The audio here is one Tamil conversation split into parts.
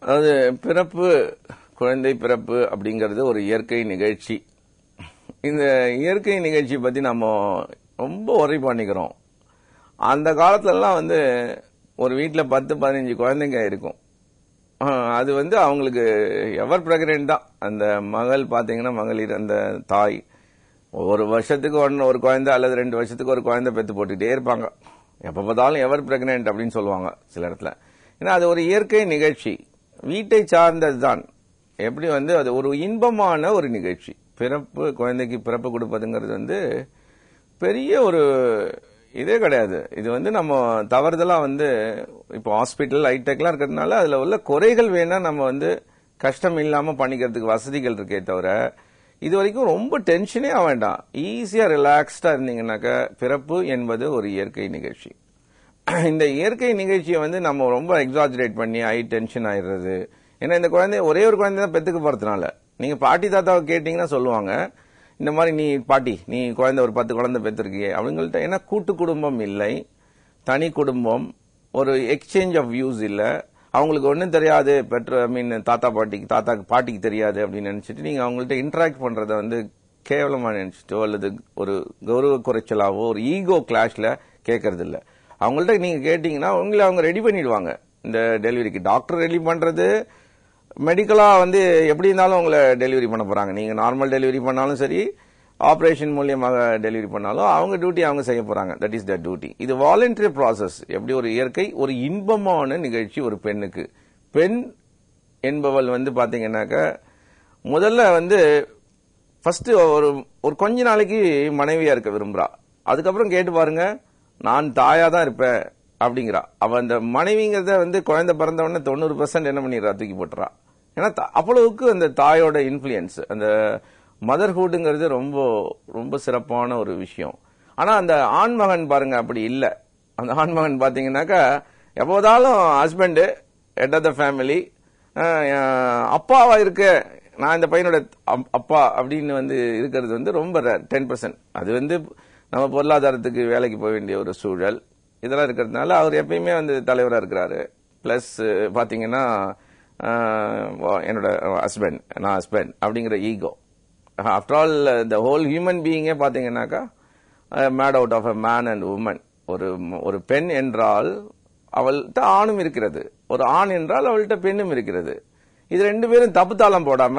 அதாவது பிறப்பு, குழந்தை பிறப்பு அப்படிங்கிறது ஒரு இயற்கை நிகழ்ச்சி. இந்த இயற்கை நிகழ்ச்சி பத்தி நம்ம ரொம்ப ஒரி பண்ணிக்கிறோம். அந்த காலத்துலலாம் ஒரு வீட்டில் 10-15 குழந்தைங்க இருக்கும். அது அவங்களுக்கு எவர் பிரெக்னென்ட் தான். அந்த மகள் பாத்தீங்கன்னா, மகளிர் அந்த தாய் ஒரு வருஷத்துக்கு ஒரு குழந்தை அல்லது 2 வருஷத்துக்கு ஒரு குழந்தை பெத்து போட்டுக்கிட்டே இருப்பாங்க. எப்ப பார்த்தாலும் எவர் பிரெக்னென்ட் அப்படின்னு சொல்லுவாங்க சில இடத்துல. ஏன்னா அது ஒரு இயற்கை நிகழ்ச்சி, வீட்டை சார்ந்தது தான். எப்படி அது ஒரு இன்பமான ஒரு நிகழ்ச்சி. பிறப்பு, குழந்தைக்கு பிறப்பு கொடுப்பதுங்கிறது பெரிய ஒரு இதே கிடையாது. இது நம்ம தவறுதலா இப்போ ஹாஸ்பிட்டல் ஹைடெக்லாம் இருக்கிறதுனால அதுல உள்ள குறைகள் வேணா நம்ம கஷ்டம் இல்லாம பண்ணிக்கிறதுக்கு வசதிகள் இருக்கே தவிர, இது வரைக்கும் ரொம்ப டென்ஷனே ஆக வேண்டாம். ஈஸியா ரிலாக்ஸ்டா இருந்தீங்கன்னாக்க பிறப்பு என்பது ஒரு இயற்கை நிகழ்ச்சி. இந்த இயற்கை நிகழ்ச்சியை நம்ம ரொம்ப எக்ஸாஜரேட் பண்ணி டென்ஷன் ஆயிடுறது. ஏன்னா இந்த குழந்தை ஒரே ஒரு குழந்தை தான் பெத்துக்க போறதுனால, நீங்க பாட்டி தாத்தாவை கேட்டீங்கன்னா சொல்லுவாங்க, இந்த மாதிரி நீ பாட்டி நீ குழந்தை ஒரு 10 குழந்தை பெற்றிருக்கியே அப்படிங்கள்ட்ட. ஏன்னா கூட்டு குடும்பம் இல்லை, தனி குடும்பம், ஒரு எக்ஸ்சேஞ்ச் ஆஃப் வியூஸ் இல்ல, அவங்களுக்கு ஒன்னும் தெரியாது, பாட்டிக்கு தெரியாது அப்படின்னு நினைச்சிட்டு நீங்க அவங்கள்ட்ட இன்டராக்ட் பண்றத கேவலமா நினைச்சிட்டோ அல்லது ஒரு கௌரவ குறைச்சலாவோ ஒரு ஈகோ கிளாஷ்ல கேட்கறது இல்ல. அவங்கள்ட்ட நீங்க கேட்டீங்கன்னா உங்களை அவங்க ரெடி பண்ணிடுவாங்க. இந்த டெலிவரிக்கு டாக்டர் ரெடி பண்றது, மெடிக்கலா எப்படி இருந்தாலும் உங்களை டெலிவரி பண்ண போறாங்க. நீங்க நார்மல் டெலிவரி பண்ணாலும் சரி, ஆபரேஷன் மூலியமாக டெலிவரி பண்ணாலும் அவங்க டியூட்டி அவங்க செய்ய போறாங்க. That is that duty. இது வாலண்டரி ப்ராசஸ். எப்படி ஒரு இயற்கை, ஒரு இன்பமான நிகழ்ச்சி ஒரு பெண்ணுக்கு. பெண் என்பவள் பாத்தீங்கன்னாக்க முதல்ல ஃபர்ஸ்ட் ஒரு கொஞ்ச நாளைக்கு மனைவியா இருக்க விரும்புறா. அதுக்கப்புறம் கேட்டு பாருங்க, நான் தாயா தான் இருப்பேன் அப்படிங்கிறா. அவ அந்த மனைவிங்கிறத குழந்தை பிறந்த உடனே 90% என்ன பண்ணிடுறா, தூக்கி போட்டுறா. ஏன்னா அவ்வளவுக்கு அந்த தாயோட இன்ஃபுளுயன்ஸ், அந்த மதர்ஹுட்ங்கிறது ரொம்ப ரொம்ப சிறப்பான ஒரு விஷயம். ஆனா அந்த ஆண்மகன் பாருங்க அப்படி இல்ல. அந்த ஆண்மகன் பாத்தீங்கன்னாக்கா எப்போதாலும் husband, head of the family, அப்பாவா இருக்க, நான் இந்த பையனோட அப்பா அப்படின்னு இருக்கிறது ரொம்ப 10%. அது நம்ம பொருளாதாரத்துக்கு வேலைக்கு போக வேண்டிய ஒரு சூழல் இதெல்லாம் இருக்கிறதுனால அவர் எப்பயுமே தலைவரா இருக்கிறாரு. பிளஸ் பாத்தீங்கன்னா என்னோட ஹஸ்பண்ட், நான் ஹஸ்பண்ட் அப்படிங்கிற ego. After all the whole human பீயிங்கே பாத்தீங்கன்னாக்கா made out of a man and woman. ஒரு பெண் என்றால் அவள்கிட்ட ஆணும் இருக்கிறது, ஒரு ஆண் என்றால் அவள்கிட்ட பெண்ணும் இருக்கிறது. இது ரெண்டு பேரும் தப்பு தாளம் போடாம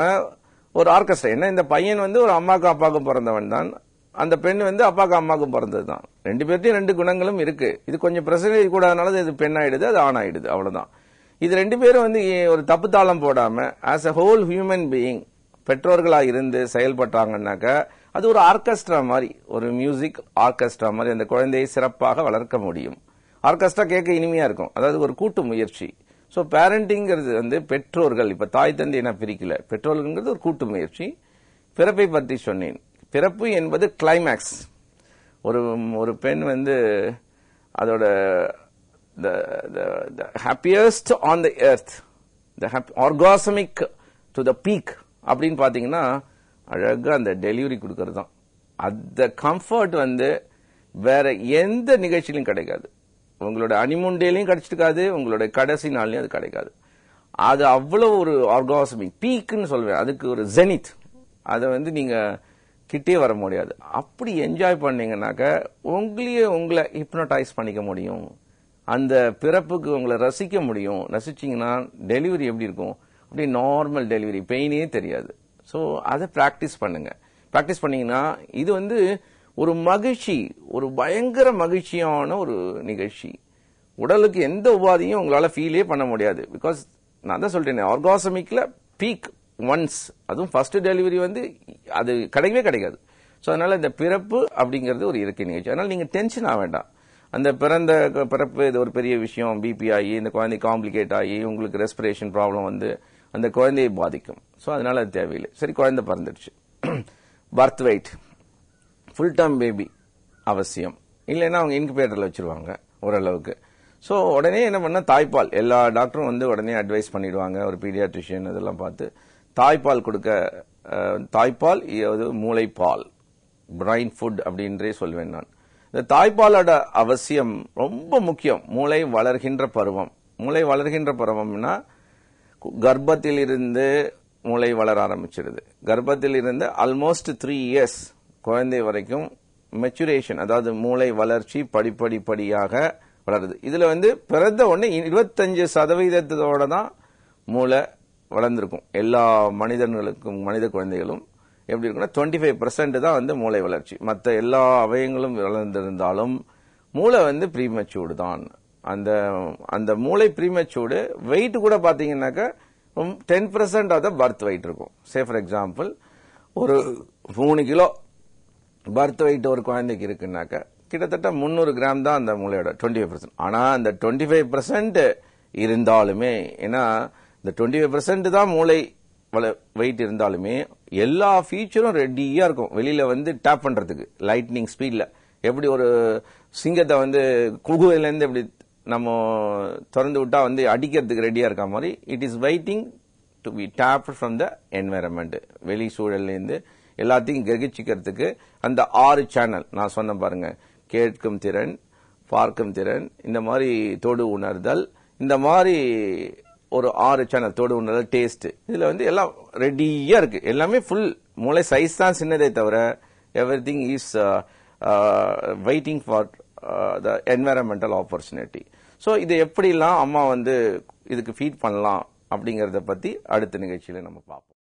ஒரு ஆர்கெஸ்ட்ரா. என்ன, இந்த பையன் ஒரு அம்மாக்கும் அப்பாவுக்கும் பிறந்தவன் தான், அந்த பெண் அப்பாவுக்கும் அம்மாவுக்கும் பிறந்தது தான். ரெண்டு பேர்ட்டையும் 2 குணங்களும் இருக்கு. இது கொஞ்சம் பிரசன்டேஜ் கூடாதனால இது பெண் ஆயிடுது, அது ஆண் ஆயிடுது, அவ்வளவுதான். இது ரெண்டு பேரும் ஒரு தப்பு தாளம் போடாம as a whole human being பெற்றோர்களா இருந்து செயல்பட்டாங்கன்னாக்க அது ஒரு ஆர்கெஸ்ட்ரா மாதிரி, ஒரு மியூசிக் ஆர்கெஸ்ட்ரா மாதிரி அந்த குழந்தையை சிறப்பாக வளர்க்க முடியும். ஆர்கெஸ்ட்ரா கேட்க இனிமையா இருக்கும். அதாவது ஒரு கூட்டு முயற்சி. சோ பேரண்டிங்கிறது பெற்றோர்கள், இப்ப தாய் தந்தை என்ன பிரிக்கல, பெற்றோர்கள்ங்கிறது ஒரு கூட்டு முயற்சி. பிறப்பை பற்றி சொன்னேன். பிறப்பு என்பது கிளைமேக்ஸ். ஒரு பெண் அதோட the happiest on the earth, the orgasmic to the peak அப்படின்னு பாத்தீங்கன்னா அழகா அந்த டெலிவரி கொடுக்கறது தான். அந்த கம்ஃபர்ட் வேற எந்த நிகழ்ச்சியிலும் கிடைக்காது. உங்களோட ஹனிமூன் டேலையும் கிடைச்சிருக்காது, உங்களோட கடைசி நாள்லயும் அது கிடைக்காது. அது அவ்வளவு ஒரு ஆர்காஸ்மிக் பீக்னு சொல்வேன். அதுக்கு ஒரு ஜெனித். அதை நீங்க கிட்டே வர முடியாது. அப்படி என்ஜாய் பண்ணீங்கன்னாக்க உங்களை ஹிப்னோடைஸ் பண்ணிக்க முடியும். அந்த பிறப்புக்கு உங்களை ரசிக்க முடியும். ரசிச்சீங்கன்னா டெலிவரி எப்படி இருக்கும், அப்படி நார்மல் டெலிவரி, பெயினே தெரியாது. சோ அதை பிராக்டிஸ் பண்ணுங்க. பிராக்டிஸ் பண்ணீங்கன்னா இது ஒரு மகிழ்ச்சி, ஒரு பயங்கர மகிழ்ச்சியான ஒரு நிகழ்ச்சி. உடலுக்கு எந்த உபாதையும் உங்களால ஃபீலே பண்ண முடியாது. பிகாஸ் நான் தான் சொல்றேன், ஆர்காசமிக்ல பீக் ஒன்ஸ், அதுவும் ஃபர்ஸ்ட் டெலிவரி அது கிடைக்கவே கிடைக்காது. சோ அதனால இந்த பிறப்பு அப்படிங்கிறது ஒரு இயற்கை நிகழ்ச்சி. அதனால நீங்க டென்ஷன் ஆக வேண்டாம். அந்த பிறப்பு இது ஒரு பெரிய விஷயம், பிபி ஆகி இந்த குழந்தை காம்ப்ளிகேட் ஆகி உங்களுக்கு ரெஸ்பிரேஷன் ப்ராப்ளம் அந்த குழந்தையை பாதிக்கும். சோ அதனால அது தேவையில்லை. சரி, குழந்தை பிறந்துடுச்சு, birth weight, full term baby அவசியம். இல்லைன்னா அவங்க இன்குபேட்டர்ல வச்சிருவாங்க ஓரளவுக்கு. சோ உடனே என்ன பண்ண, தாய்ப்பால். எல்லா டாக்டரும் உடனே அட்வைஸ் பண்ணிடுவாங்க, ஒரு பீடியாட்ரிஷியன் இதெல்லாம் பார்த்து தாய்ப்பால் கொடுக்க. தாய்ப்பால், மூளைப்பால், பிரைன் ஃபுட் அப்படின்றே சொல்வேன் நான். இந்த தாய்ப்பாலோட அவசியம் ரொம்ப முக்கியம். மூளை வளர்கின்ற பருவம். மூளை வளர்கின்ற பருவம்னா கர்ப்பத்தில் இருந்து மூளை வளர ஆரம்பிச்சிடுது. கர்ப்பத்தில் இருந்து ஆல்மோஸ்ட் 3 இயர்ஸ் குழந்தை வரைக்கும் மெச்சுரேஷன், அதாவது மூளை வளர்ச்சி படிப்படியாக வளருது. இதுல பிறந்த உடனே 25% தான் மூளை வளர்ந்திருக்கும். எல்லா மனிதர்களுக்கும், மனித குழந்தைகளும் எப்படி இருக்குன்னா 25% தான் மூளை வளர்ச்சி. மற்ற எல்லா அவயங்களும் வளர்ந்திருந்தாலும் மூளை ப்ரீமெச்சூர்டு தான். அந்த மூளை ப்ரீமெச்சூர்டு. வெயிட் கூட பாத்தீங்கன்னாக்கா 10% ஆஃப் த பர்த் வெயிட் இருக்கும். சே ஃபார் எக்ஸாம்பிள், ஒரு 3 கிலோ பர்த் வெயிட் ஒரு குழந்தைக்கு இருக்குன்னாக்கா கிட்டத்தட்ட 300 கிராம் தான் அந்த மூளையோட 25%. ஆனா அந்த 25% இருந்தாலுமே, ஏன்னா இந்த 25% தான் மூளை வெயிட் இருந்தாலுமே எல்லா ஃபீச்சரும் ரெடியா இருக்கும் வெளியில டேப் பண்றதுக்கு லைட்னிங் ஸ்பீட்ல. எப்படி ஒரு சிங்கத்தை குகையில இருந்து எப்படி நம்ம திறந்து விட்டா அடிக்கிறதுக்கு ரெடியா இருக்க மாதிரி, it is waiting to be tapped from the environment. வெளி சூழல்ல இருந்து எல்லாத்தையும் கிரகிச்சிக்கிறதுக்கு அந்த 6 சேனல் நான் சொன்ன பாருங்க, கேட்கும் திறன், பார்க்கும் திறன், இந்த மாதிரி தொடு உணர்தல், இந்த மாதிரி ஒரு 6 சேனல், தொடு உணர்தல், டேஸ்ட், இதுல எல்லாம் ரெடியா இருக்கு. எல்லாமே ஃபுல். மூளை சைஸ் தான் சின்னதே தவிர everything is waiting for the environmental opportunity. So இதை எப்படிலாம் அம்மா இதுக்கு ஃபீட் பண்ணலாம் அப்படிங்கறத பத்தி அடுத்த நிகழ்ச்சியில நம்ம பார்ப்போம்.